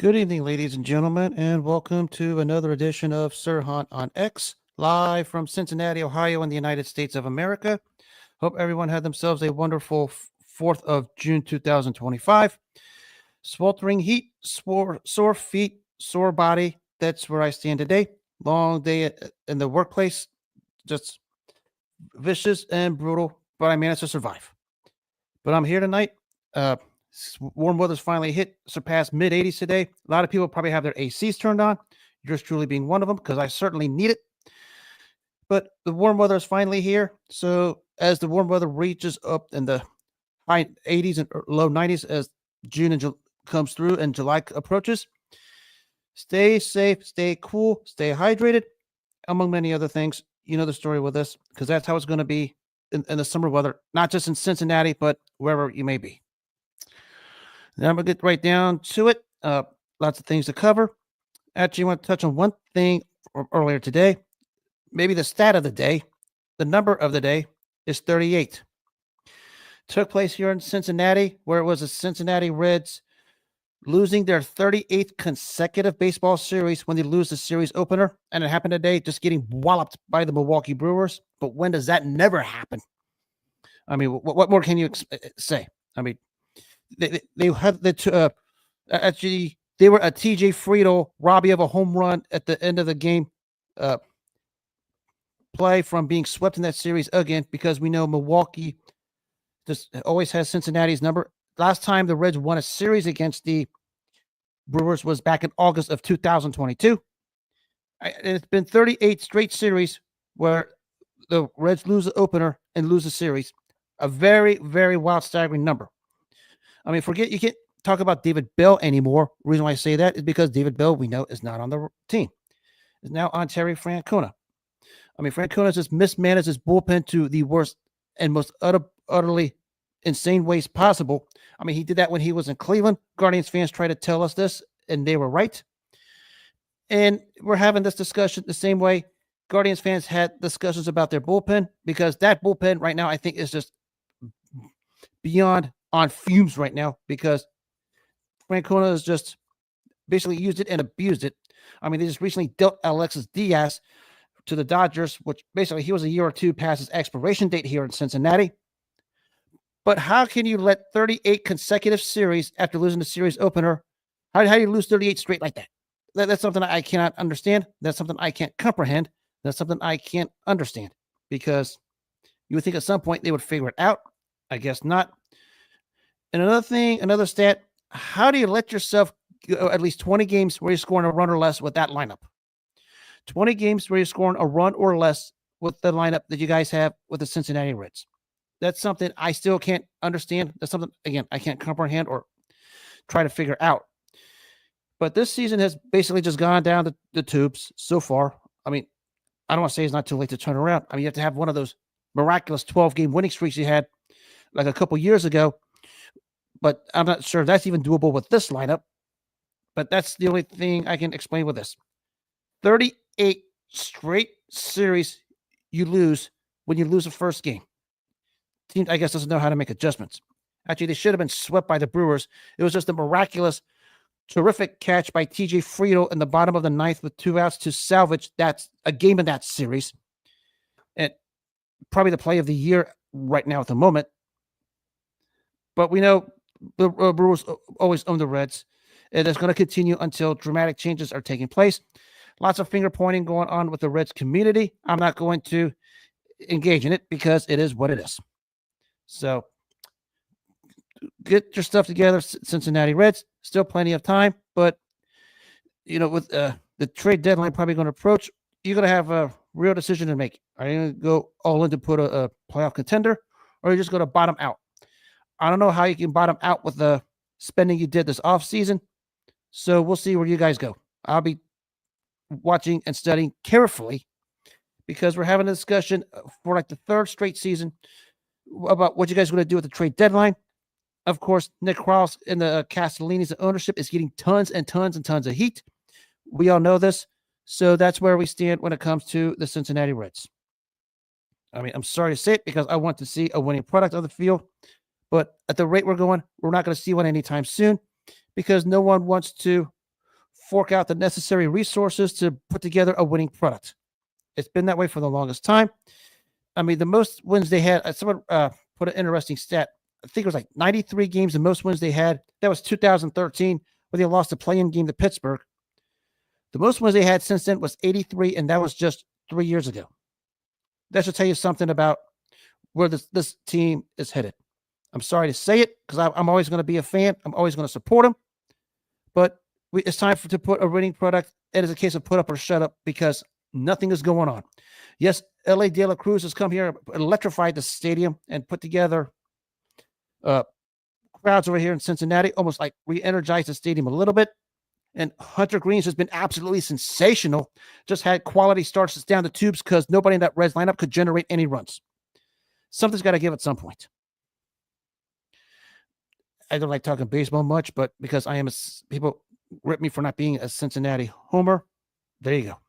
Good evening, ladies and gentlemen, and welcome to another edition of Sir Hunt on X, live from Cincinnati, Ohio, in the United States of America. Hope everyone had themselves a wonderful 4th of June 2025. Sweltering heat, sore feet, sore body. That's where I stand today. Long day in the workplace, just vicious and brutal, but I managed to survive. But I'm here tonight. Warm weather's finally surpassed mid 80s today. A lot of people probably have their ACs turned on. Yours truly being one of them, because I certainly need it. But the warm weather is finally here. So as the warm weather reaches up in the high 80s and low 90s as June and comes through and July approaches, stay safe, stay cool, stay hydrated, among many other things. You know the story with this, because that's how it's going to be in the summer weather, not just in Cincinnati, but wherever you may be. Now I'm going to get right down to it. Lots of things to cover. Actually, I want to touch on one thing from earlier today. Maybe the stat of the day. The number of the day is 38. Took place here in Cincinnati, where it was the Cincinnati Reds losing their 38th consecutive baseball series when they lose the series opener. And it happened today, just getting walloped by the Milwaukee Brewers. But when does that never happen? I mean, what more can you say? I mean, they had actually they were a TJ Friedel Robbie of a home run at the end of the game play from being swept in that series again, because we know Milwaukee just always has Cincinnati's number. Last time the Reds won a series against the Brewers was back in August of 2022. And it's been 38 straight series where the Reds lose the opener and lose the series. A very, very wild, staggering number. I mean, you can't talk about David Bell anymore. The reason why I say that is because David Bell, we know, is not on the team. Is now on Terry Francona. I mean, Francona just mismanaged his bullpen to the worst and most utterly insane ways possible. I mean, he did that when he was in Cleveland. Guardians fans try to tell us this, and they were right. And we're having this discussion the same way Guardians fans had discussions about their bullpen, because that bullpen right now, I think, is just beyond on fumes right now, because Francona has just basically used it and abused it. I mean, they just recently dealt Alexis Diaz to the Dodgers, which basically he was a year or two past his expiration date here in Cincinnati. But how can you let 38 consecutive series after losing the series opener? How do you lose 38 straight like that? That's something I cannot understand. That's something I can't comprehend. That's something I can't understand, because you would think at some point they would figure it out. I guess not. And another stat, how do you let yourself go at least 20 games where you're scoring a run or less with that lineup? 20 games where you're scoring a run or less with the lineup that you guys have with the Cincinnati Reds. That's something I still can't understand. That's something, again, I can't comprehend or try to figure out. But this season has basically just gone down the tubes so far. I mean, I don't want to say it's not too late to turn around. I mean, you have to have one of those miraculous 12-game winning streaks you had like a couple years ago. But I'm not sure if that's even doable with this lineup. But that's the only thing I can explain with this. 38 straight series you lose when you lose the first game. Team, I guess, doesn't know how to make adjustments. Actually, they should have been swept by the Brewers. It was just a miraculous, terrific catch by TJ Friedel in the bottom of the ninth with 2 outs to salvage a game in that series. And probably the play of the year right now at the moment. But we know the Brewers always own the Reds. It is going to continue until dramatic changes are taking place. Lots of finger pointing going on with the Reds community. I'm not going to engage in it because it is what it is. So get your stuff together, Cincinnati Reds. Still plenty of time, but with the trade deadline probably going to approach, you're going to have a real decision to make. Are you going to go all in to put a playoff contender, or are you just going to bottom out? I don't know how you can bottom out with the spending you did this offseason. So we'll see where you guys go. I'll be watching and studying carefully because we're having a discussion for like the third straight season about what you guys are going to do at the trade deadline. Of course, Nick Krause and the Castellini's ownership is getting tons and tons and tons of heat. We all know this. So that's where we stand when it comes to the Cincinnati Reds. I mean, I'm sorry to say it because I want to see a winning product on the field. But at the rate we're going, we're not going to see one anytime soon because no one wants to fork out the necessary resources to put together a winning product. It's been that way for the longest time. I mean, the most wins they had, someone put an interesting stat. I think it was like 93 games, the most wins they had. That was 2013, where they lost a play-in game to Pittsburgh. The most wins they had since then was 83, and that was just 3 years ago. That should tell you something about where this team is headed. I'm sorry to say it because I'm always going to be a fan. I'm always going to support them. But it's time to put a winning product. It is a case of put up or shut up because nothing is going on. Yes, L.A. De La Cruz has come here, electrified the stadium, and put together crowds over here in Cincinnati, almost like re-energized the stadium a little bit. And Hunter Greens has been absolutely sensational. Just had quality starts down the tubes because nobody in that Reds lineup could generate any runs. Something's got to give at some point. I don't like talking baseball much, but because people rip me for not being a Cincinnati homer. There you go.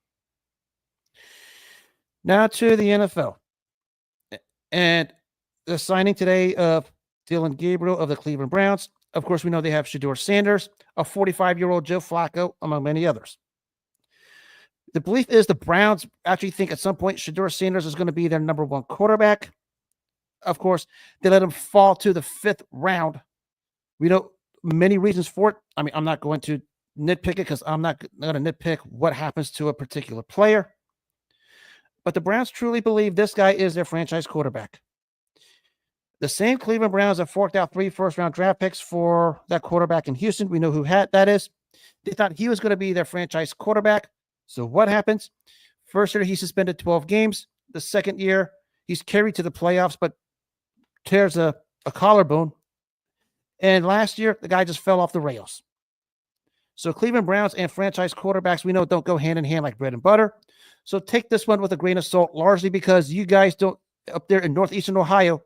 Now to the NFL. And the signing today of Dylan Gabriel of the Cleveland Browns. Of course, we know they have Shedeur Sanders, a 45-year-old Joe Flacco, among many others. The belief is the Browns actually think at some point Shedeur Sanders is going to be their number one quarterback. Of course, they let him fall to the 5th round. We know many reasons for it. I mean, I'm not going to nitpick it because I'm not going to nitpick what happens to a particular player. But the Browns truly believe this guy is their franchise quarterback. The same Cleveland Browns have forked out 3 first-round draft picks for that quarterback in Houston. We know who that is. They thought he was going to be their franchise quarterback. So what happens? First year, he suspended 12 games. The second year, he's carried to the playoffs, but tears a collarbone. And last year, the guy just fell off the rails. So Cleveland Browns and franchise quarterbacks, we know, don't go hand in hand like bread and butter. So take this one with a grain of salt, largely because you guys don't, up there in northeastern Ohio,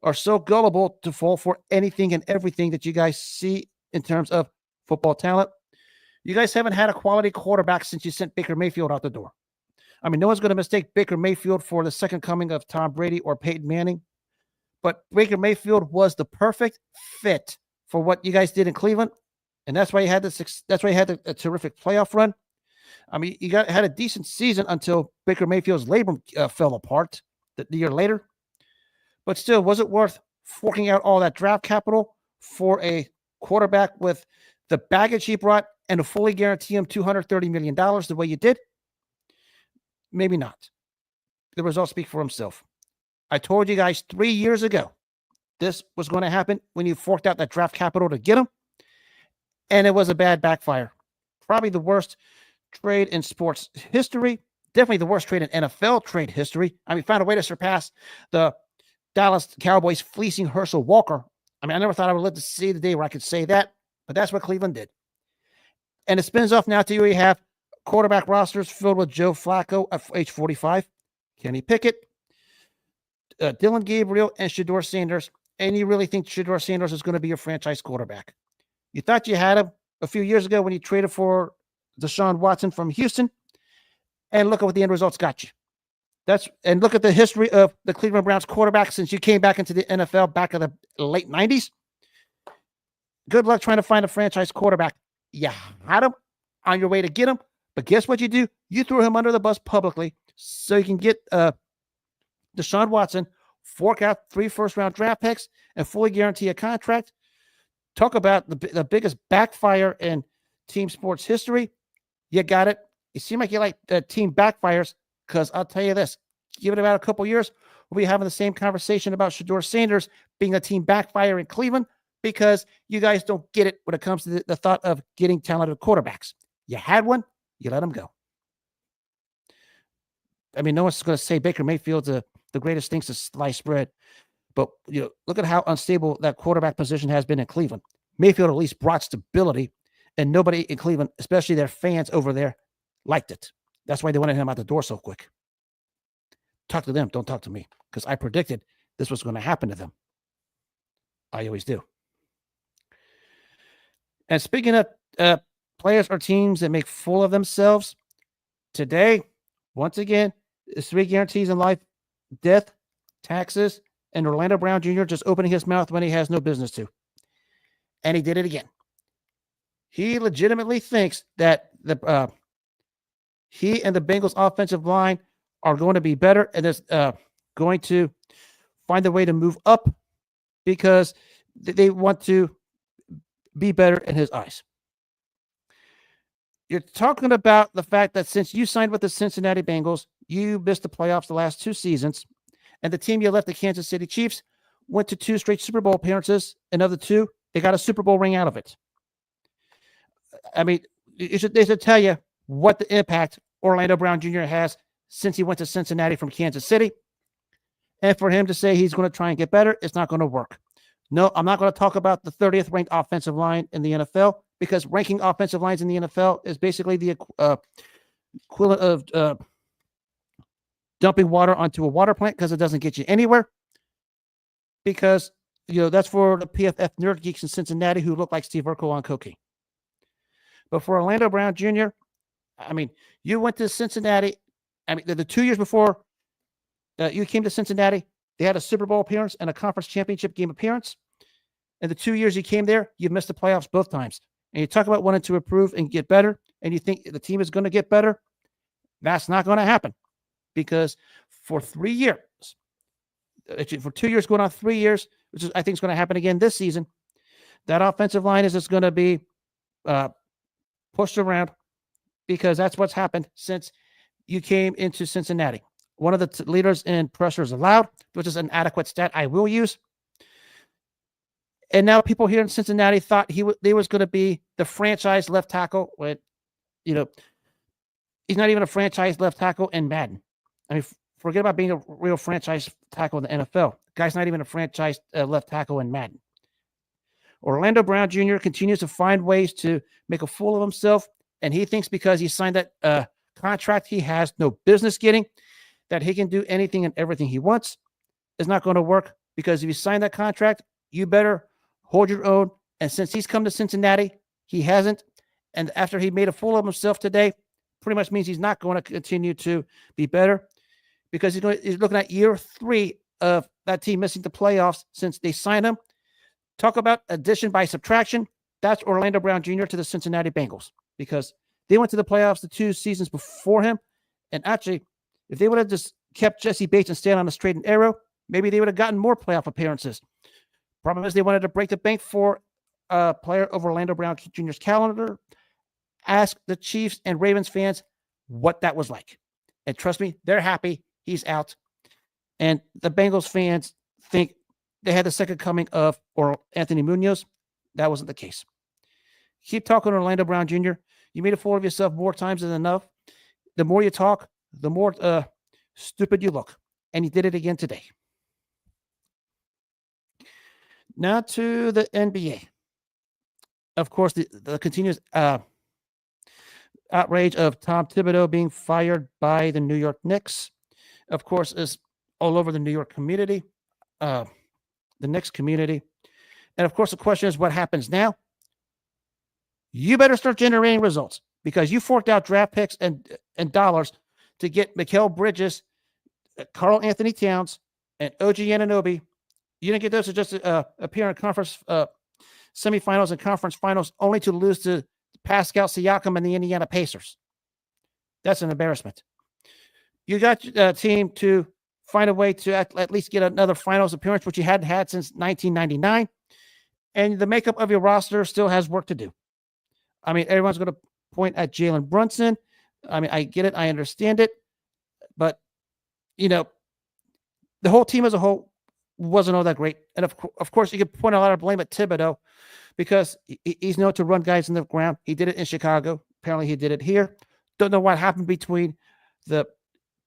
are so gullible to fall for anything and everything that you guys see in terms of football talent. You guys haven't had a quality quarterback since you sent Baker Mayfield out the door. I mean, no one's going to mistake Baker Mayfield for the second coming of Tom Brady or Peyton Manning. But Baker Mayfield was the perfect fit for what you guys did in Cleveland. And that's why you had a terrific playoff run. I mean, you had a decent season until Baker Mayfield's labrum fell apart the year later. But still, was it worth forking out all that draft capital for a quarterback with the baggage he brought and to fully guarantee him $230 million the way you did? Maybe not. The results speak for himself. I told you guys 3 years ago this was going to happen when you forked out that draft capital to get him. And it was a bad backfire. Probably the worst trade in sports history. Definitely the worst trade in NFL trade history. I mean, found a way to surpass the Dallas Cowboys fleecing Herschel Walker. I mean, I never thought I would live to see the day where I could say that, but that's what Cleveland did. And it spins off now to you have quarterback rosters filled with Joe Flacco at age 45, Kenny Pickett, Dylan Gabriel, and Shedeur Sanders. And you really think Shedeur Sanders is going to be your franchise quarterback. You thought you had him a few years ago when you traded for Deshaun Watson from Houston. And look at what the end results got you. And look at the history of the Cleveland Browns quarterback since you came back into the NFL back in the late 90s. Good luck trying to find a franchise quarterback. You had him on your way to get him, but guess what you do? You threw him under the bus publicly so you can get Deshaun Watson, fork out 3 first-round draft picks, and fully guarantee a contract. Talk about the biggest backfire in team sports history. You got it. You seem like you like team backfires. Because I'll tell you this, give it about a couple years, we'll be having the same conversation about Shedeur Sanders being a team backfire in Cleveland because you guys don't get it when it comes to the thought of getting talented quarterbacks. You had one, you let him go. I mean, no one's going to say Baker Mayfield's the greatest thing to slice bread, but look at how unstable that quarterback position has been in Cleveland. Mayfield at least brought stability, and nobody in Cleveland, especially their fans over there, liked it. That's why they wanted him out the door so quick. Talk to them. Don't talk to me, because I predicted this was going to happen to them. I always do. And speaking of players or teams that make fool of themselves, today, once again, there's 3 guarantees in life: death, taxes, and Orlando Brown Jr. just opening his mouth when he has no business to. And he did it again. He legitimately thinks that he and the Bengals offensive line are going to be better and is going to find a way to move up because they want to be better in his eyes. You're talking about the fact that since you signed with the Cincinnati Bengals, you missed the playoffs the last 2 seasons, and the team you left, the Kansas City Chiefs, went to 2 straight Super Bowl appearances, and of the 2, they got a Super Bowl ring out of it. I mean, they should tell you what the impact Orlando Brown Jr. has since he went to Cincinnati from Kansas City. And for him to say he's going to try and get better, it's not going to work. No, I'm not going to talk about the 30th ranked offensive line in the NFL, because ranking offensive lines in the NFL is basically the equivalent of dumping water onto a water plant, because it doesn't get you anywhere. Because, that's for the PFF nerd geeks in Cincinnati who look like Steve Urkel on cocaine. But for Orlando Brown Jr., I mean, you went to Cincinnati. I mean, the 2 years before you came to Cincinnati, they had a Super Bowl appearance and a conference championship game appearance. And the 2 years you came there, you missed the playoffs both times. And you talk about wanting to improve and get better, and you think the team is going to get better. That's not going to happen, because for 3 years, for 2 years going on 3 years, which is, I think is going to happen again this season, that offensive line is just going to be pushed around, because that's what's happened since you came into Cincinnati. One of the leaders in pressures allowed, which is an adequate stat I will use. And now people here in Cincinnati thought they was going to be the franchise left tackle. When, he's not even a franchise left tackle in Madden. I mean, forget about being a real franchise tackle in the NFL. The guy's not even a franchise left tackle in Madden. Orlando Brown Jr. continues to find ways to make a fool of himself, and he thinks because he signed that contract he has no business getting, that he can do anything and everything he wants. It's not going to work, because if you sign that contract, you better hold your own. And since he's come to Cincinnati, he hasn't. And after he made a fool of himself today, pretty much means he's not going to continue to be better, because he's looking at year 3 of that team missing the playoffs since they signed him. Talk about addition by subtraction. That's Orlando Brown Jr. to the Cincinnati Bengals, because they went to the playoffs the 2 seasons before him. And actually, if they would have just kept Jesse Bates and stayed on the straight and narrow, maybe they would have gotten more playoff appearances. Problem is, they wanted to break the bank for a player of Orlando Brown Jr.'s calendar. Ask the Chiefs and Ravens fans what that was like. And trust me, they're happy he's out. And the Bengals fans think they had the second coming of Anthony Munoz. That wasn't the case. Keep talking, Orlando Brown Jr. You made a fool of yourself more times than enough. The more you talk, the more stupid you look. And he did it again today. Now to the NBA. Of course, the continuous outrage of Tom Thibodeau being fired by the New York Knicks, of course, is all over the New York community, the Knicks community. And of course, the question is, what happens now? You better start generating results, because you forked out draft picks and dollars to get Mikal Bridges, Karl Anthony Towns, and OG Anunoby. You didn't get those to just appear in conference semifinals and conference finals, only to lose to Pascal Siakam and the Indiana Pacers. That's an embarrassment. You got a team to find a way to at least get another finals appearance, which you hadn't had since 1999. And the makeup of your roster still has work to do. I mean, everyone's going to point at Jalen Brunson. I mean, I get it. I understand it. But, the whole team as a whole wasn't all that great. And of course, you could point a lot of blame at Thibodeau, because he's known to run guys in the ground. He did it in Chicago. Apparently he did it here. Don't know what happened between the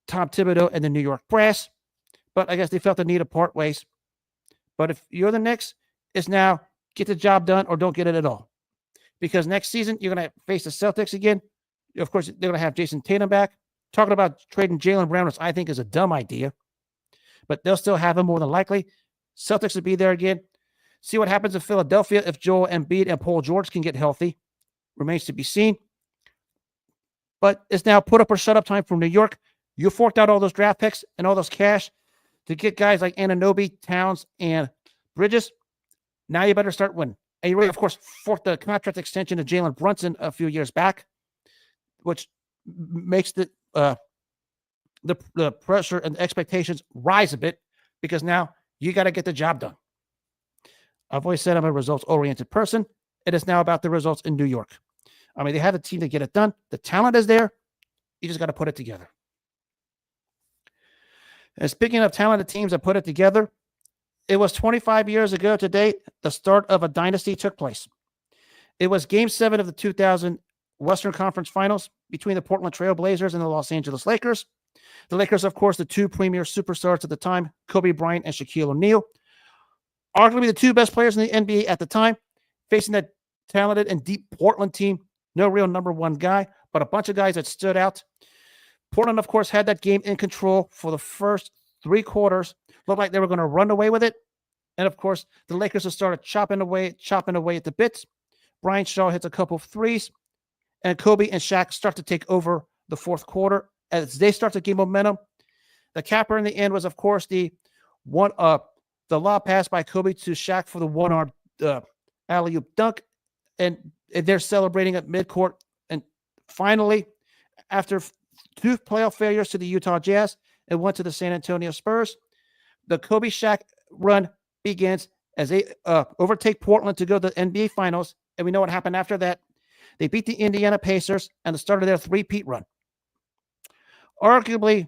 Tom Thibodeau and the New York Brass, but I guess they felt the need to part ways. But if you're the Knicks, it's now get the job done or don't get it at all. Because next season, you're going to face the Celtics again. Of course, they're going to have Jason Tatum back. Talking about trading Jaylen Brown, which I think is a dumb idea, but they'll still have him more than likely. Celtics will be there again. See what happens in Philadelphia if Joel Embiid and Paul George can get healthy. Remains to be seen. But it's now put up or shut up time from New York. You forked out all those draft picks and all those cash to get guys like Anunoby, Towns, and Bridges. Now you better start winning. And you really, of course, forked the contract extension of Jalen Brunson a few years back, which makes the pressure and the expectations rise a bit because now you got to get the job done. I've always said I'm a results-oriented person. It is now about the results in New York. I mean, they have a team to get it done. The talent is there. You just got to put it together. And speaking of talented teams that put it together, it was 25 years ago today, the start of a dynasty took place. It was Game 7 of the 2000 Western Conference Finals between the Portland Trail Blazers and the Los Angeles Lakers. The Lakers, of course, the two premier superstars at the time, Kobe Bryant and Shaquille O'Neal. Arguably the two best players in the NBA at the time, facing that talented and deep Portland team. No real number one guy, but a bunch of guys that stood out. Portland, of course, had that game in control for the first 3 quarters. Looked like they were going to run away with it. And, of course, the Lakers have started chopping away at the bits. Brian Shaw hits a couple of threes. And Kobe and Shaq start to take over the fourth quarter. As they start to gain momentum, the capper in the end was, of course, the lob pass by Kobe to Shaq for the one-arm alley-oop dunk. And they're celebrating at midcourt. And finally, after 2 playoff failures to the Utah Jazz and 1 to the San Antonio Spurs, the Kobe Shaq run begins as they overtake Portland to go to the NBA Finals. And we know what happened after that. They beat the Indiana Pacers and the start of their 3-peat run. Arguably,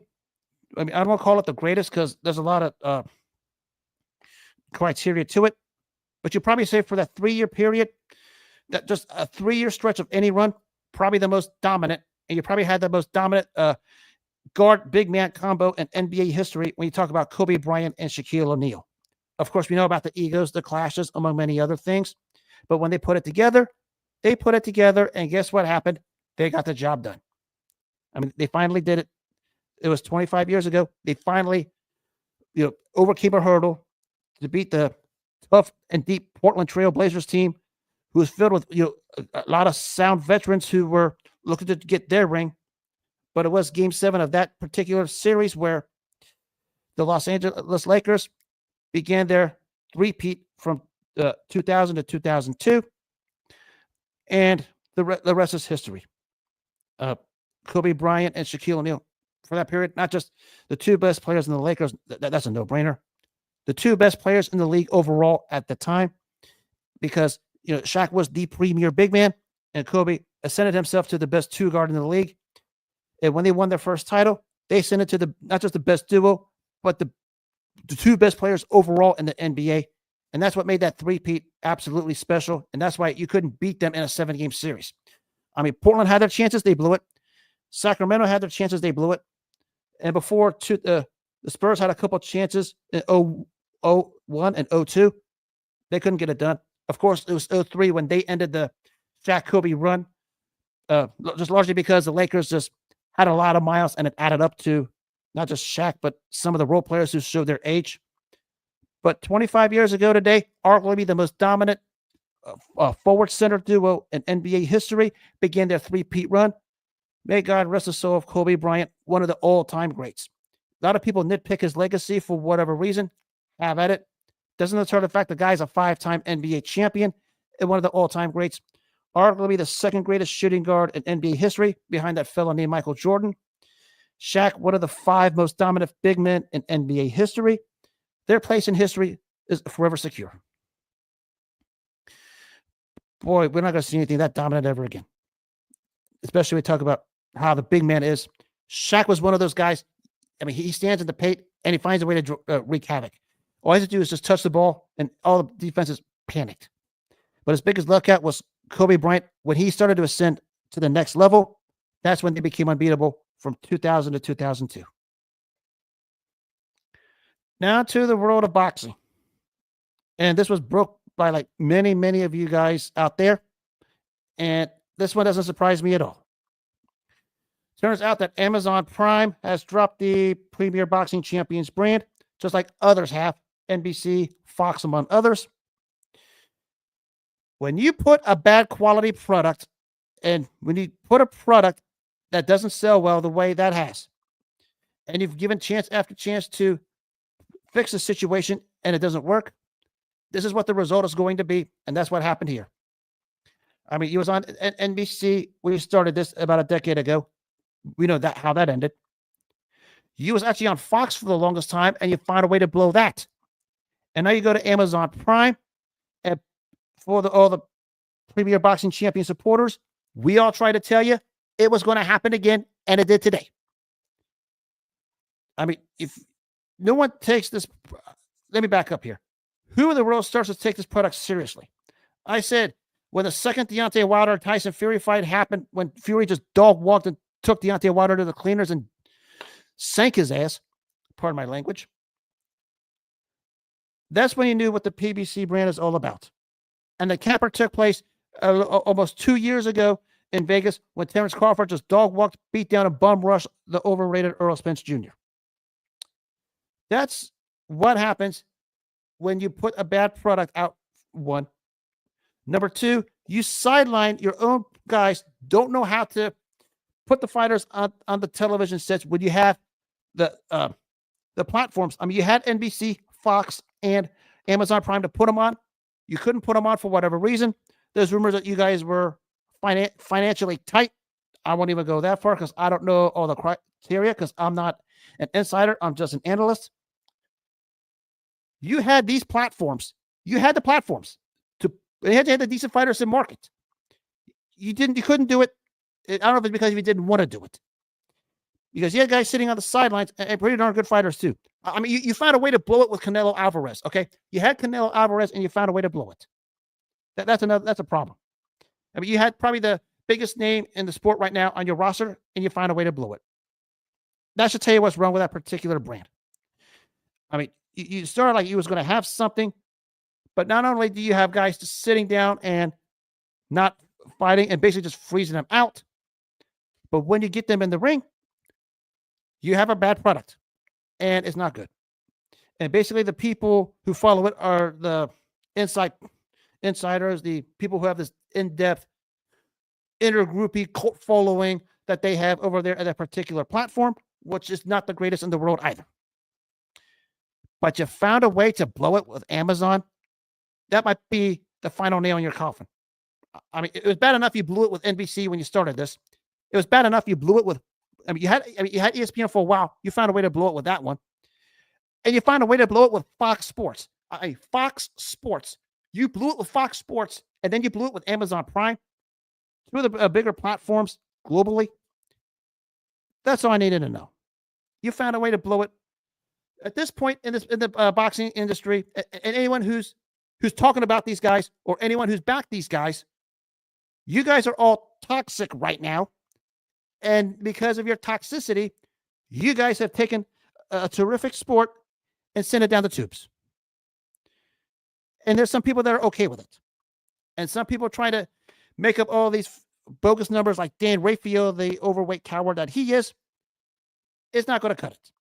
I mean, I don't want to call it the greatest because there's a lot of criteria to it. But you probably say for that 3-year period, that just a 3-year stretch of any run, probably the most dominant. And you probably had the most dominant guard big man combo in NBA history when you talk about Kobe Bryant and Shaquille O'Neal. Of course, we know about the egos, the clashes, among many other things. But when they put it together, and guess what happened? They got the job done. I mean, they finally did it. It was 25 years ago. They finally, overcame a hurdle to beat the tough and deep Portland Trail Blazers team, who was filled with a lot of sound veterans who were looking to get their ring. But it was Game 7 of that particular series where the Los Angeles Lakers began their three-peat from 2000 to 2002. And the rest is history. Kobe Bryant and Shaquille O'Neal for that period, not just the 2 best players in the Lakers. That's a no-brainer. The 2 best players in the league overall at the time, because Shaq was the premier big man, and Kobe ascended himself to the best 2 guard in the league. And when they won their first title, they ascended to not just the best duo, but the 2 best players overall in the NBA. And that's what made that 3-peat absolutely special. And that's why you couldn't beat them in a 7-game series. I mean, Portland had their chances, they blew it. Sacramento had their chances, they blew it. And before the Spurs had a couple of chances in 0-1 and 0-2. They couldn't get it done. Of course, it was 0-3 when they ended the Shaq Kobe run, just largely because the Lakers just had a lot of miles, and it added up to not just Shaq, but some of the role players who showed their age. But 25 years ago today, arguably the most dominant forward center duo in NBA history began their 3-peat run. May God rest the soul of Kobe Bryant, one of the all-time greats. A lot of people nitpick his legacy for whatever reason. Have at it. Doesn't deter the fact the guy's a 5-time NBA champion and one of the all-time greats. Arguably the 2nd greatest shooting guard in NBA history, behind that fellow named Michael Jordan. Shaq, one of the 5 most dominant big men in NBA history. Their place in history is forever secure. Boy, we're not going to see anything that dominant ever again. Especially when we talk about how the big man is. Shaq was one of those guys. I mean, he stands in the paint and he finds a way to wreak havoc. All he has to do is just touch the ball, and all the defenses panicked. But as big as Walcott was Kobe Bryant, when he started to ascend to the next level, that's when they became unbeatable from 2000 to 2002. Now to the world of boxing. And this was broke by like many of you guys out there. And this one doesn't surprise me at all. Turns out that Amazon Prime has dropped the Premier Boxing Champions brand, just like others have, NBC, Fox, among others. When you put a bad quality product, and when you put a product that doesn't sell well the way that has, and you've given chance after chance to fix the situation and it doesn't work, this is what the result is going to be. And that's what happened here. I mean, he was on NBC. We started this about a decade ago. We know that how that ended. You was actually on Fox for the longest time, and you find a way to blow that. And now you go to Amazon Prime, and for all the Premier Boxing Champion supporters, we all try to tell you it was going to happen again, and it did today. I mean, if no one takes this, let me back up here. Who in the world starts to take this product seriously? I said when the second Deontay Wilder Tyson Fury fight happened, when Fury just dog walked and took Deontay Wilder to the cleaners and sank his ass, pardon my language, that's when you knew what the PBC brand is all about. And the capper took place almost 2 years ago in Vegas when Terrence Crawford just dog walked, beat down, and bum rushed the overrated Earl Spence Jr. That's what happens when you put a bad product out, one. Number two, you sideline your own guys, don't know how to put the fighters on the television sets when you have the platforms. I mean, you had NBC, Fox, and Amazon Prime to put them on. You couldn't put them on for whatever reason. There's rumors that you guys were financially tight. I won't even go that far because I don't know all the criteria because I'm not an insider. I'm just an analyst. You had these platforms. You had the platforms they had to have the decent fighters in market. You couldn't do it. I don't know if it's because you didn't want to do it. Because you had guys sitting on the sidelines and pretty darn good fighters too. I mean, you found a way to blow it with Canelo Alvarez. Okay, you had Canelo Alvarez and you found a way to blow it. That's a problem. I mean, you had probably the biggest name in the sport right now on your roster, and you find a way to blow it. That should tell you what's wrong with that particular brand. I mean, you started like you was going to have something, but not only do you have guys just sitting down and not fighting and basically just freezing them out, but when you get them in the ring, you have a bad product, and it's not good. And basically, the people who follow it are the insiders, the people who have this in-depth intergroupy cult following that they have over there at that particular platform, which is not the greatest in the world either. But you found a way to blow it with Amazon. That might be the final nail in your coffin. I mean, it was bad enough you blew it with NBC when you started this. It was bad enough you blew it with. You had ESPN for a while. You found a way to blow it with that one, and you found a way to blow it with Fox Sports. Fox Sports. You blew it with Fox Sports, and then you blew it with Amazon Prime. Two of the bigger platforms globally. That's all I needed to know. You found a way to blow it. At this point in the boxing industry, and anyone who's talking about these guys or anyone who's backed these guys, you guys are all toxic right now. And because of your toxicity, you guys have taken a terrific sport and sent it down the tubes. And there's some people that are okay with it. And some people try to make up all these bogus numbers like Dan Rafael, the overweight coward that he is. It's not going to cut it.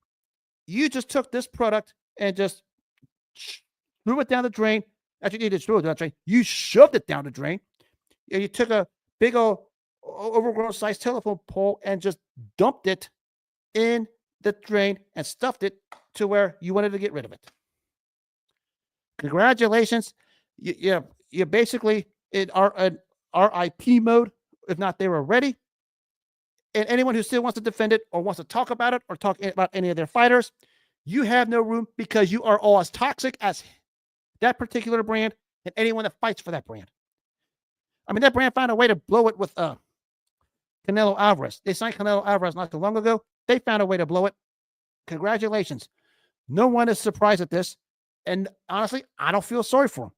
You just took this product and just threw it down the drain. Actually, you didn't throw it down the drain. You shoved it down the drain. And you took a big old overgrown size telephone pole and just dumped it in the drain and stuffed it to where you wanted to get rid of it. Congratulations. You're basically in RIP mode. If not, they were ready. And anyone who still wants to defend it or wants to talk about it or talk about any of their fighters, you have no room because you are all as toxic as that particular brand and anyone that fights for that brand. I mean, that brand found a way to blow it with Canelo Alvarez. They signed Canelo Alvarez not too long ago. They found a way to blow it. Congratulations. No one is surprised at this. And honestly, I don't feel sorry for them.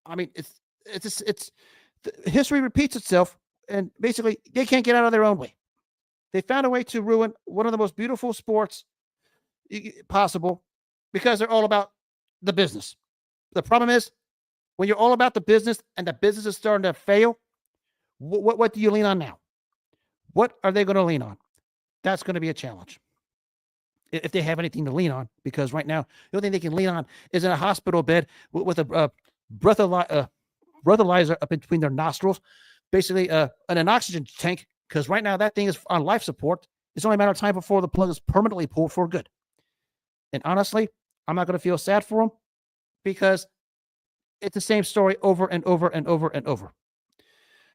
I mean, it's history repeats itself, and basically they can't get out of their own way. They found a way to ruin one of the most beautiful sports possible because they're all about the business. The problem is when you're all about the business and the business is starting to fail, what do you lean on now? What are they going to lean on? That's going to be a challenge if they have anything to lean on, because right now the only thing they can lean on is in a hospital bed with a breathalyzer up in between their nostrils, basically an oxygen tank, because right now that thing is on life support. It's only a matter of time before the plug is permanently pulled for good. And honestly, I'm not going to feel sad for them, because it's the same story over and over and over and over.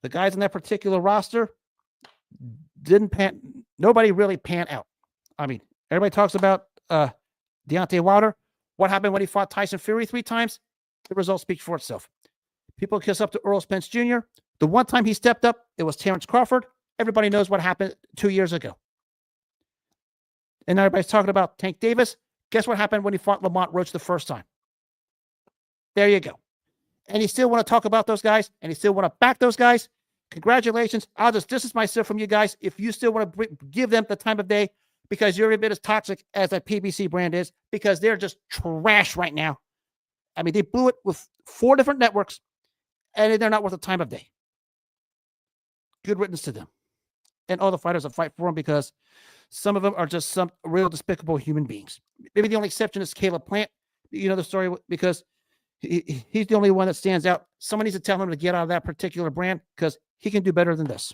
The guys in that particular roster nobody really panned out. I mean, everybody talks about Deontay Wilder. What happened when he fought Tyson Fury 3 times? The results speak for itself. People kiss up to Earl Spence Jr. The one time he stepped up, it was Terrence Crawford. Everybody knows what happened 2 years ago. And now everybody's talking about Tank Davis. Guess what happened when he fought Lamont Roach the first time? There you go. And you still want to talk about those guys, and you still want to back those guys. Congratulations. I'll just distance myself from you guys if you still want to give them the time of day, because you're a bit as toxic as that PBC brand is, because they're just trash right now. I mean, they blew it with 4 different networks, and they're not worth the time of day. Good riddance to them. And all the fighters that fight for them, because some of them are just some real despicable human beings. Maybe the only exception is Caleb Plant. You know the story, because he's the only one that stands out. Someone needs to tell him to get out of that particular brand, because he can do better than this.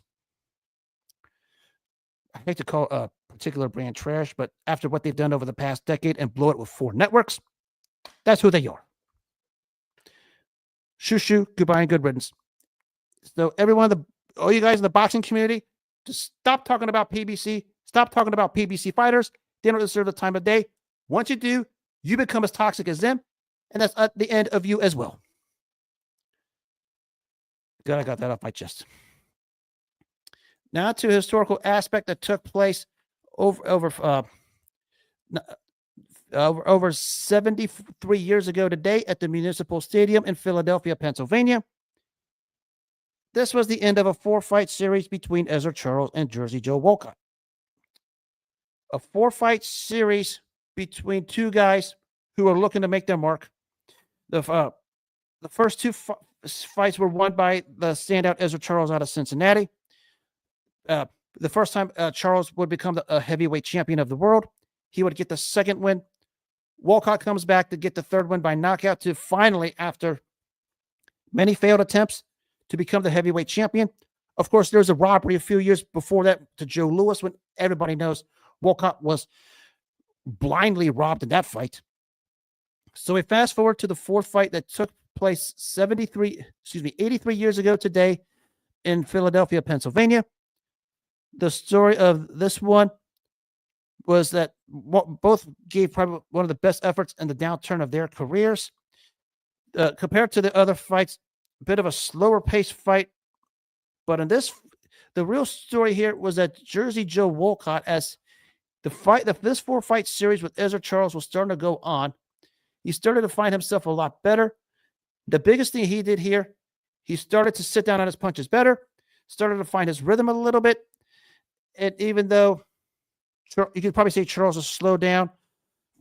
I hate to call a particular brand trash, but after what they've done over the past decade and blow it with 4 networks, that's who they are. Shoo, goodbye and good riddance. So all you guys in the boxing community, just stop talking about PBC. Stop talking about PBC fighters. They don't deserve the time of day. Once you do, you become as toxic as them, and that's at the end of you as well. Good, I got that off my chest. Now to a historical aspect that took place over 73 years ago today at the Municipal Stadium in Philadelphia, Pennsylvania. This was the end of a 4-fight series between Ezra Charles and Jersey Joe Walcott. A 4-fight series between 2 guys who are looking to make their mark. The first 2 fights were won by the standout Ezra Charles out of Cincinnati. The first time Charles would become a heavyweight champion of the world, he would get the second win. Walcott comes back to get the third win by knockout to finally, after many failed attempts, to become the heavyweight champion. Of course, there was a robbery a few years before that to Joe Louis, when everybody knows Walcott was blindly robbed in that fight. So we fast forward to the 4th fight that took place 83 years ago today in Philadelphia, Pennsylvania. The story of this one was that both gave probably one of the best efforts in the downturn of their careers. Compared to the other fights, a bit of a slower paced fight. But in this, the real story here was that Jersey Joe Walcott, as this 4-fight series with Ezra Charles was starting to go on, he started to find himself a lot better. The biggest thing he did here, he started to sit down on his punches better, started to find his rhythm a little bit. And even though you could probably say Charles has slowed down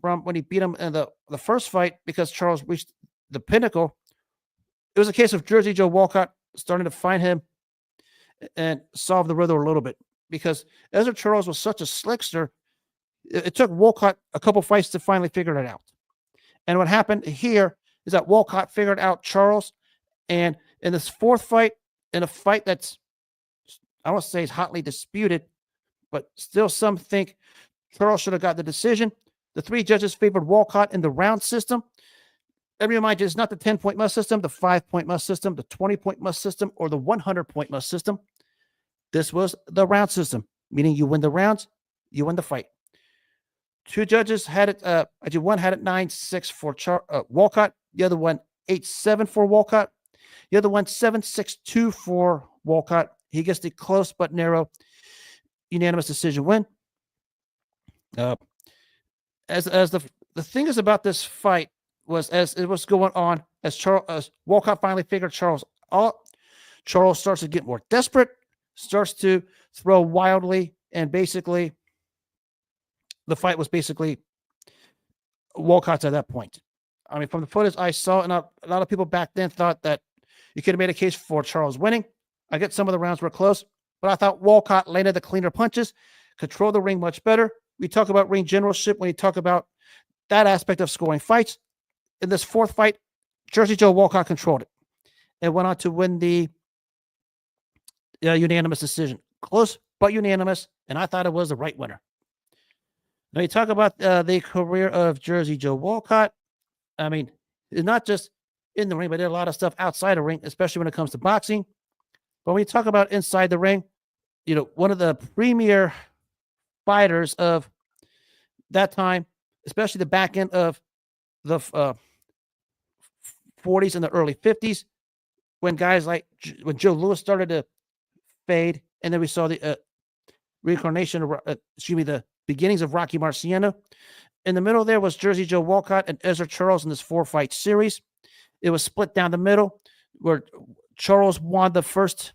from when he beat him in the first fight, because Charles reached the pinnacle, it was a case of Jersey Joe Walcott starting to find him and solve the rhythm a little bit, because Ezra Charles was such a slickster. It took Walcott a couple fights to finally figure it out. And what happened here is that Walcott figured out Charles, and in this 4th fight, in a fight that's, I don't want to say is hotly disputed, but still some think Charles should have got the decision. The 3 judges favored Walcott in the round system. Let me remind you, it's not the 10-point must system, the 5-point must system, the 20-point must system, or the 100-point must system. This was the round system, meaning you win the rounds, you win the fight. 2 judges had it, actually one had it 9-6 for Walcott, the other one 8-7 for Walcott, the other one 7-6-2 for Walcott. He gets the close but narrow unanimous decision win. As the thing is about this fight was, as it was going on, as Walcott finally figured Charles out, Charles starts to get more desperate, starts to throw wildly, and basically the fight was basically Walcott's at that point. I mean, from the footage I saw, and a lot of people back then thought that you could have made a case for Charles winning. I get some of the rounds were close, but I thought Walcott landed the cleaner punches, control the ring much better. We talk about ring generalship when you talk about that aspect of scoring fights. In this fourth fight, Jersey Joe Walcott controlled it and went on to win the unanimous decision. Close, but unanimous, and I thought it was the right winner. Now, you talk about the career of Jersey Joe Walcott. I mean, it's not just in the ring, but did a lot of stuff outside the ring, especially when it comes to boxing. But when you talk about inside the ring, one of the premier fighters of that time, especially the back end of the 40s and the early 50s, when guys like Joe Louis started to fade, and then we saw the reincarnation of, the beginnings of Rocky Marciano. In the middle there was Jersey Joe Walcott and Ezra Charles in this 4-fight series. It was split down the middle, where Charles won the first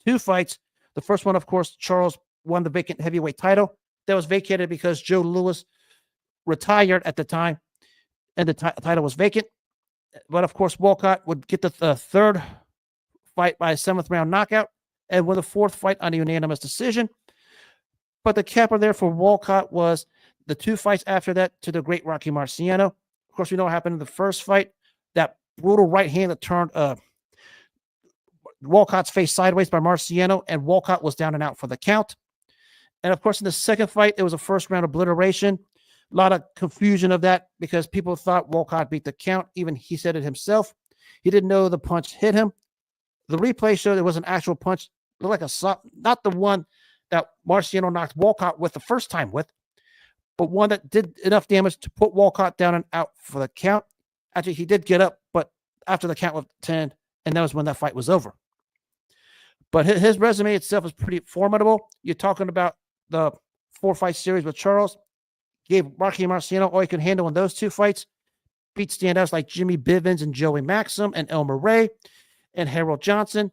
2 fights. The first one, of course, Charles won the vacant heavyweight title. That was vacated because Joe Louis retired at the time, and the title was vacant. But, of course, Walcott would get the third fight by a 7th round knockout and win the 4th fight on a unanimous decision. But the capper there for Walcott was the 2 fights after that to the great Rocky Marciano. Of course, we know what happened in the first fight. That brutal right hand that turned Walcott's face sideways by Marciano, and Walcott was down and out for the count. And, of course, in the second fight, it was a first-round obliteration. A lot of confusion of that because people thought Walcott beat the count. Even he said it himself. He didn't know the punch hit him. The replay showed it was an actual punch. It looked like not the one that Marciano knocked Walcott with the first time with, but one that did enough damage to put Walcott down and out for the count. Actually, he did get up, but after the count of 10, and that was when that fight was over. But his resume itself is pretty formidable. You're talking about the 4-fight series with Charles. Gave Rocky Marciano all he could handle in those 2 fights. Beat standouts like Jimmy Bivens and Joey Maxim and Elmer Ray and Harold Johnson.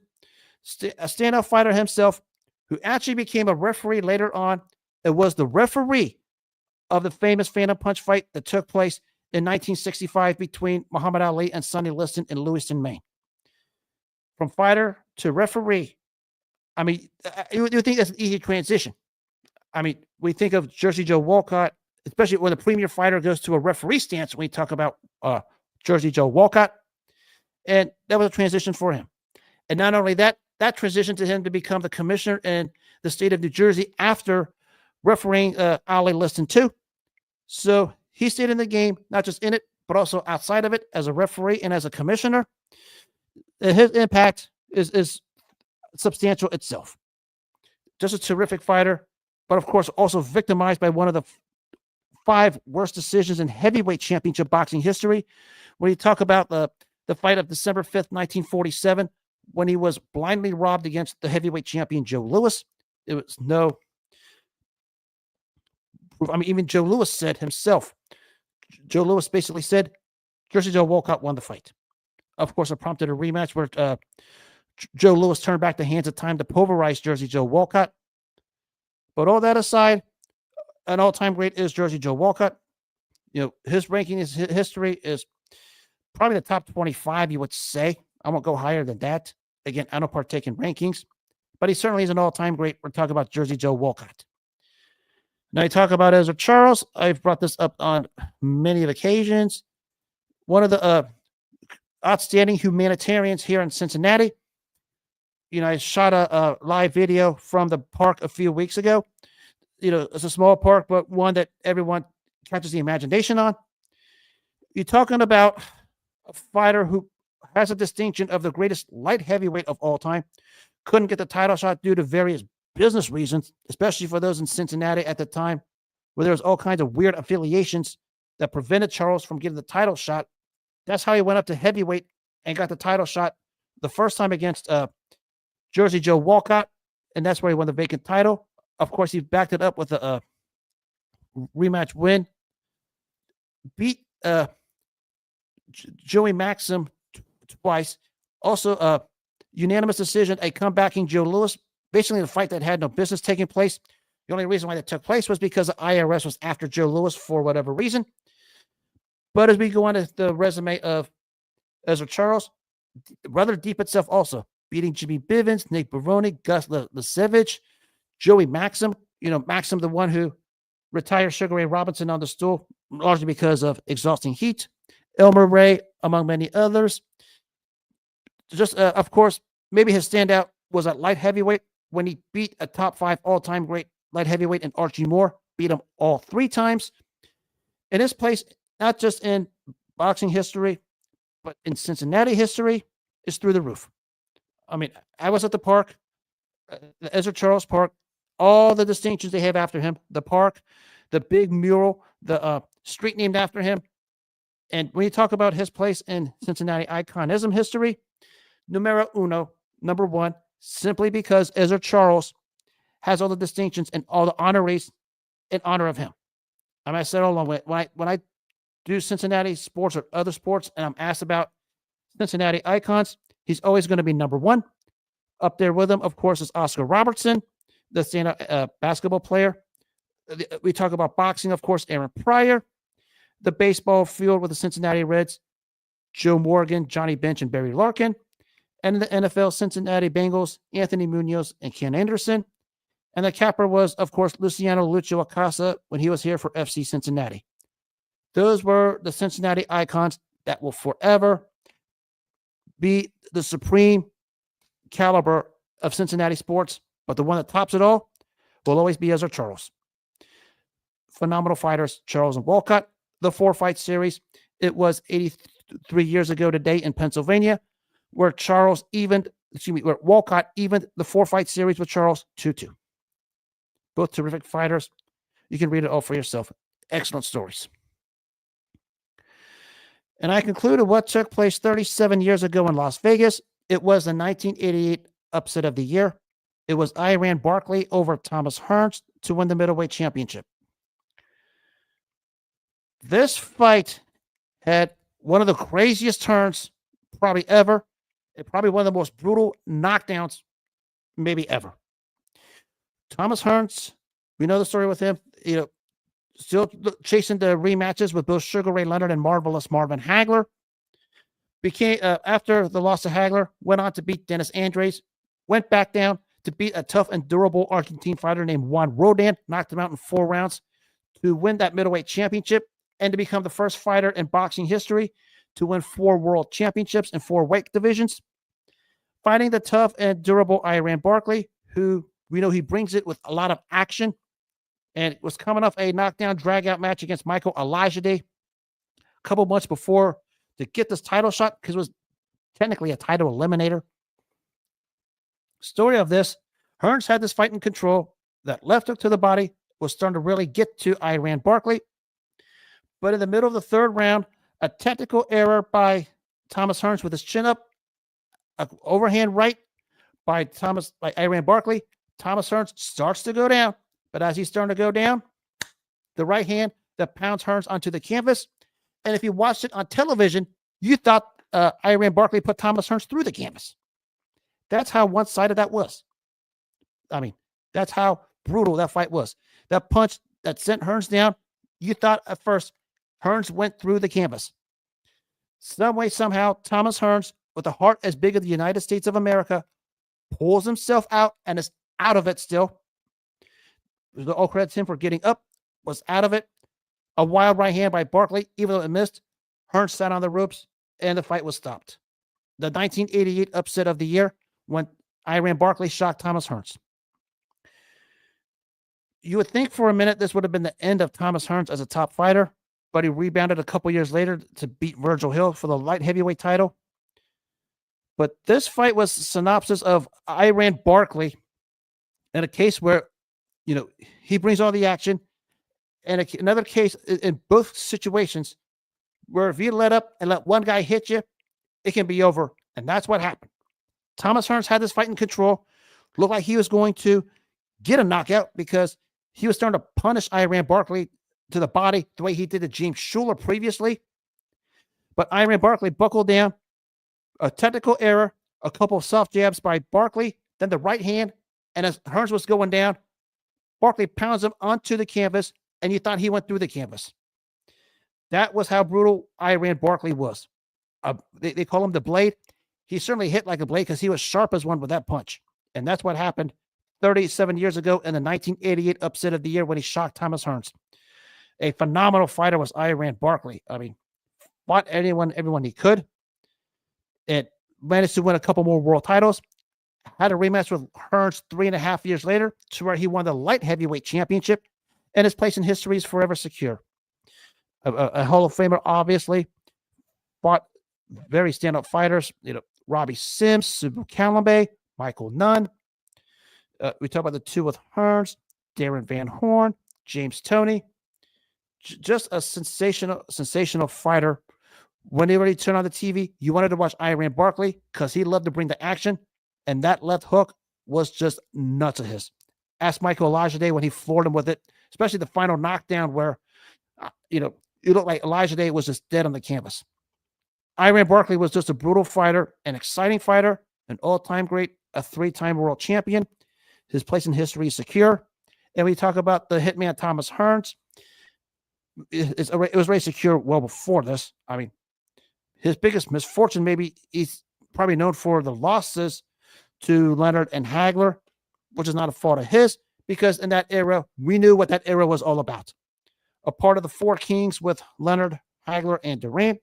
A standout fighter himself, who actually became a referee later on. It was the referee of the famous Phantom Punch fight that took place in 1965 between Muhammad Ali and Sonny Liston in Lewiston, Maine. From fighter to referee. I mean, you think that's an easy transition. I mean, we think of Jersey Joe Walcott, especially when the premier fighter goes to a referee stance when we talk about Jersey Joe Walcott. And that was a transition for him. And not only that, that transitioned to him to become the commissioner in the state of New Jersey after refereeing Ali Liston too. So he stayed in the game, not just in it, but also outside of it as a referee and as a commissioner. His impact is substantial itself. Just a terrific fighter, but of course also victimized by one of the 5 worst decisions in heavyweight championship boxing history. When you talk about the fight of December 5th, 1947, when he was blindly robbed against the heavyweight champion Joe Louis. It was no proof. I mean, even Joe Louis said himself, Joe Louis basically said, Jersey Joe Walcott won the fight. Of course, it prompted a rematch where Joe Louis turned back the hands of time to pulverize Jersey Joe Walcott. But all that aside, an all-time great is Jersey Joe Walcott. His ranking, his history is probably the top 25, you would say. I won't go higher than that. Again, I don't partake in rankings, but he certainly is an all-time great. We're talking about Jersey Joe Walcott. Now, you talk about Ezra Charles. I've brought this up on many occasions. One of the outstanding humanitarians here in Cincinnati. I shot a live video from the park a few weeks ago. It's a small park, but one that everyone catches the imagination on. You're talking about a fighter who has a distinction of the greatest light heavyweight of all time. Couldn't get the title shot due to various business reasons, especially for those in Cincinnati at the time, where there was all kinds of weird affiliations that prevented Charles from getting the title shot. That's how he went up to heavyweight and got the title shot the first time against Jersey Joe Walcott, and that's where he won the vacant title. Of course, he backed it up with a rematch win. Beat Joey Maxim twice. Also, a unanimous decision, a comebacking Joe Louis. Basically, the fight that had no business taking place. The only reason why that took place was because the IRS was after Joe Louis for whatever reason. But as we go on to the resume of Ezra Charles, rather deep itself also. Beating Jimmy Bivens, Nate Baroni, Gus Lasevich, Joey Maxim. Maxim, the one who retired Sugar Ray Robinson on the stool, largely because of exhausting heat. Elmer Ray, among many others. Just, of course, maybe his standout was at light heavyweight when he beat a top 5 all-time great light heavyweight in Archie Moore, beat him all 3 times. In his place, not just in boxing history, but in Cincinnati history, is through the roof. I mean, I was at the park, the Ezra Charles Park, all the distinctions they have after him, the park, the big mural, the street named after him. And when you talk about his place in Cincinnati iconism history, numero uno, number 1, simply because Ezra Charles has all the distinctions and all the honorees in honor of him. I said all along, when I do Cincinnati sports or other sports and I'm asked about Cincinnati icons, he's always going to be number 1. Up there with him, of course, is Oscar Robertson, the stand-up basketball player. We talk about boxing, of course, Aaron Pryor. The baseball field with the Cincinnati Reds, Joe Morgan, Johnny Bench, and Barry Larkin. And in the NFL, Cincinnati Bengals, Anthony Munoz, and Ken Anderson. And the capper was, of course, Luciano Lucho Acasa when he was here for FC Cincinnati. Those were the Cincinnati icons that will forever be the supreme caliber of Cincinnati sports. But the one that tops it all will always be Ezra Charles. Phenomenal fighters, Charles and Walcott. The 4-fight series, it was 83 years ago today in Pennsylvania, where where Walcott evened the 4-fight series with Charles 2-2. Both terrific fighters. You can read it all for yourself. Excellent stories. And I concluded what took place 37 years ago in Las Vegas. It was the 1988 upset of the year. It was Iran Barkley over Thomas Hearns to win the middleweight championship. This fight had one of the craziest turns probably ever. Probably one of the most brutal knockdowns maybe ever. Thomas Hearns, we know the story with him, still chasing the rematches with both Sugar Ray Leonard and Marvelous Marvin Hagler. Became, after the loss to Hagler, went on to beat Dennis Andres, went back down to beat a tough and durable Argentine fighter named Juan Rodan, knocked him out in 4 rounds to win that middleweight championship and to become the first fighter in boxing history to win 4 world championships in 4 weight divisions. Fighting the tough and durable Iran Barkley, who we know he brings it with a lot of action, and was coming off a knockdown, drag-out match against Michael Elijah a couple months before to get this title shot, because it was technically a title eliminator. Story of this, Hearns had this fight in control. That left hook to the body was starting to really get to Iran Barkley. But in the middle of the 3rd round, a technical error by Thomas Hearns with his chin up, an overhand right by Iran Barkley. Thomas Hearns starts to go down, but as he's starting to go down, the right hand that pounds Hearns onto the canvas. And if you watched it on television, you thought Iran Barkley put Thomas Hearns through the canvas. That's how one-sided that was. I mean, that's how brutal that fight was. That punch that sent Hearns down, you thought at first Hearns went through the canvas. Some way, somehow, Thomas Hearns, with a heart as big as the United States of America, pulls himself out and is out of it still. All credit to him for getting up, was out of it. A wild right hand by Barkley, even though it missed. Hearns sat on the ropes, and the fight was stopped. The 1988 upset of the year when Iran Barkley shocked Thomas Hearns. You would think for a minute this would have been the end of Thomas Hearns as a top fighter, but he rebounded a couple years later to beat Virgil Hill for the light heavyweight title. But this fight was a synopsis of Iran Barkley in a case where, he brings all the action, and another case in both situations where if you let up and let one guy hit you, it can be over. And that's what happened. Thomas Hearns had this fight in control. Looked like he was going to get a knockout because he was starting to punish Iran Barkley to the body the way he did to James Schuler previously. But Iran Barkley buckled down. A technical error, a couple of soft jabs by Barkley, then the right hand, and as Hearns was going down, Barkley pounds him onto the canvas, and you thought he went through the canvas. That was how brutal Iran Barkley was. They call him the Blade. He certainly hit like a blade because he was sharp as one with that punch. And that's what happened 37 years ago in the 1988 upset of the year when he shocked Thomas Hearns. A phenomenal fighter was Iran Barkley. I mean, fought everyone he could. It managed to win a couple more world titles. Had a rematch with Hearns 3.5 years later, to where he won the light heavyweight championship, and his place in history is forever secure. A Hall of Famer, obviously. Fought very stand-up fighters. Robbie Sims, Subu Kalambe, Michael Nunn. We talk about the two with Hearns, Darren Van Horn, James Toney. Just a sensational fighter. Whenever he turned on the TV, you wanted to watch Iran Barkley because he loved to bring the action, and that left hook was just nuts of his. Ask Michael Elijah when he floored him with it, especially the final knockdown where, it looked like Elijah was just dead on the canvas. Iran Barkley was just a brutal fighter, an exciting fighter, an all-time great, a 3-time world champion. His place in history is secure. And we talk about the hitman Thomas Hearns. It was already secure well before this. I mean, his biggest misfortune, maybe he's probably known for the losses to Leonard and Hagler, which is not a fault of his, because in that era, we knew what that era was all about. A part of the Four Kings with Leonard, Hagler, and Durant,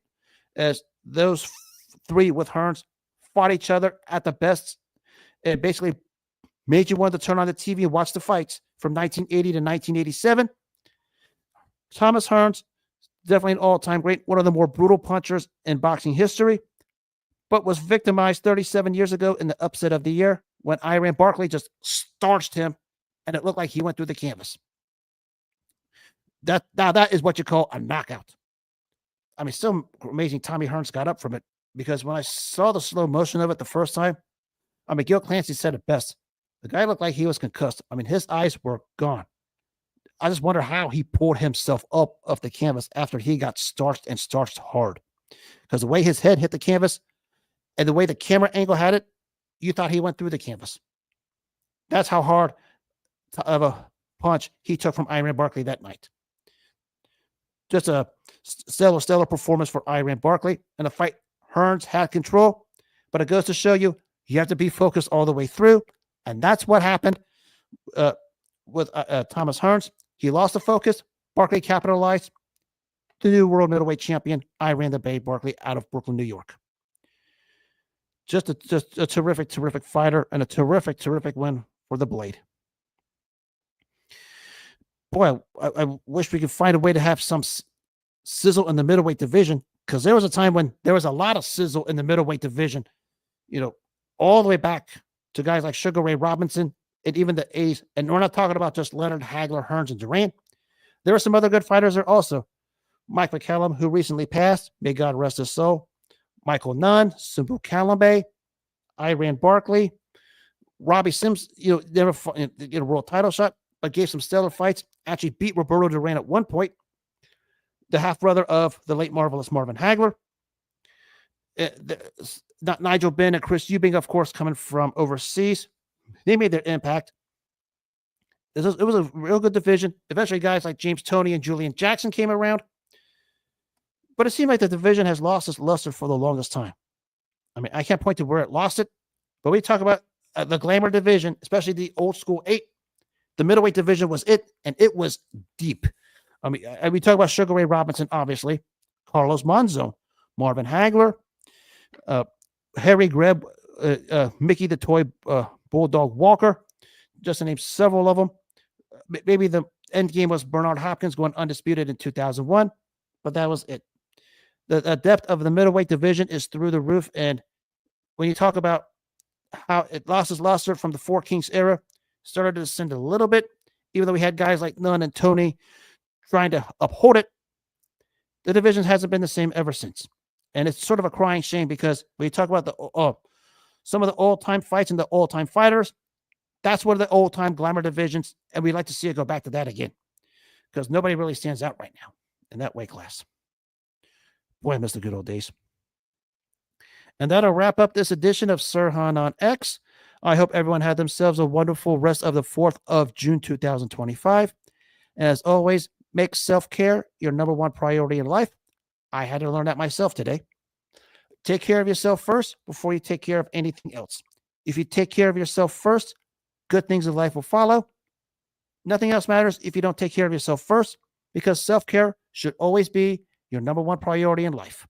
as those three with Hearns fought each other at the best. It basically made you want to turn on the TV and watch the fights from 1980 to 1987. Thomas Hearns, definitely an all-time great, one of the more brutal punchers in boxing history, but was victimized 37 years ago in the upset of the year when Iran Barkley just starched him, and it looked like he went through the canvas. That is what you call a knockout. I mean, still amazing Tommy Hearns got up from it, because when I saw the slow motion of it the first time, I mean, Gil Clancy said it best. The guy looked like he was concussed. I mean, his eyes were gone. I just wonder how he pulled himself up off the canvas after he got starched hard. Because the way his head hit the canvas and the way the camera angle had it, you thought he went through the canvas. That's how hard of a punch he took from Iran Barkley that night. Just a stellar performance for Iran Barkley. In the fight, Hearns had control, but it goes to show you have to be focused all the way through, and that's what happened with Thomas Hearns. He lost the focus. Barkley capitalized. The new world middleweight champion, Iran the Bay Barkley, out of Brooklyn, New York. Just a terrific fighter, and a terrific win for the Blade. Boy, I wish we could find a way to have some sizzle in the middleweight division, because there was a time when there was a lot of sizzle in the middleweight division, all the way back to guys like Sugar Ray Robinson and even the A's. And we're not talking about just Leonard, Hagler, Hearns, and Durant. There are some other good fighters there also. Mike McCallum, who recently passed, may God rest his soul. Michael Nunn, Subu Kalambe, Iran Barkley, Robbie Sims, never get a world title shot, but gave some stellar fights. Actually beat Roberto Duran at one point, the half-brother of the late marvelous Marvin Hagler. Not Nigel Benn and Chris Eubank, of course, coming from overseas. They made their impact. It was a real good division. Eventually, guys like James Toney and Julian Jackson came around. But it seemed like the division has lost its luster for the longest time. I mean, I can't point to where it lost it, but we talk about the glamour division, especially the old school 8. The middleweight division was it, and it was deep. I mean, we talk about Sugar Ray Robinson, obviously, Carlos Monzon, Marvin Hagler, Harry Greb, Mickey the Toy Bulldog Walker, just to name several of them. Maybe the end game was Bernard Hopkins going undisputed in 2001, but that was it. The depth of the middleweight division is through the roof, and when you talk about how it lost its luster from the Four Kings era, started to descend a little bit, even though we had guys like Nunn and Toney trying to uphold it, the division hasn't been the same ever since. And it's sort of a crying shame, because when you talk about some of the all-time fights and the all-time fighters, that's one of the old-time glamour divisions, and we'd like to see it go back to that again, because nobody really stands out right now in that weight class. Boy, I miss the good old days. And that'll wrap up this edition of Sirhan on X. I hope everyone had themselves a wonderful rest of the 4th of June, 2025. As always, make self-care your number one priority in life. I had to learn that myself today. Take care of yourself first before you take care of anything else. If you take care of yourself first, good things in life will follow. Nothing else matters if you don't take care of yourself first, because self-care should always be your number one priority in life.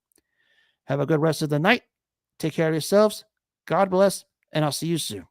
Have a good rest of the night. Take care of yourselves. God bless, and I'll see you soon.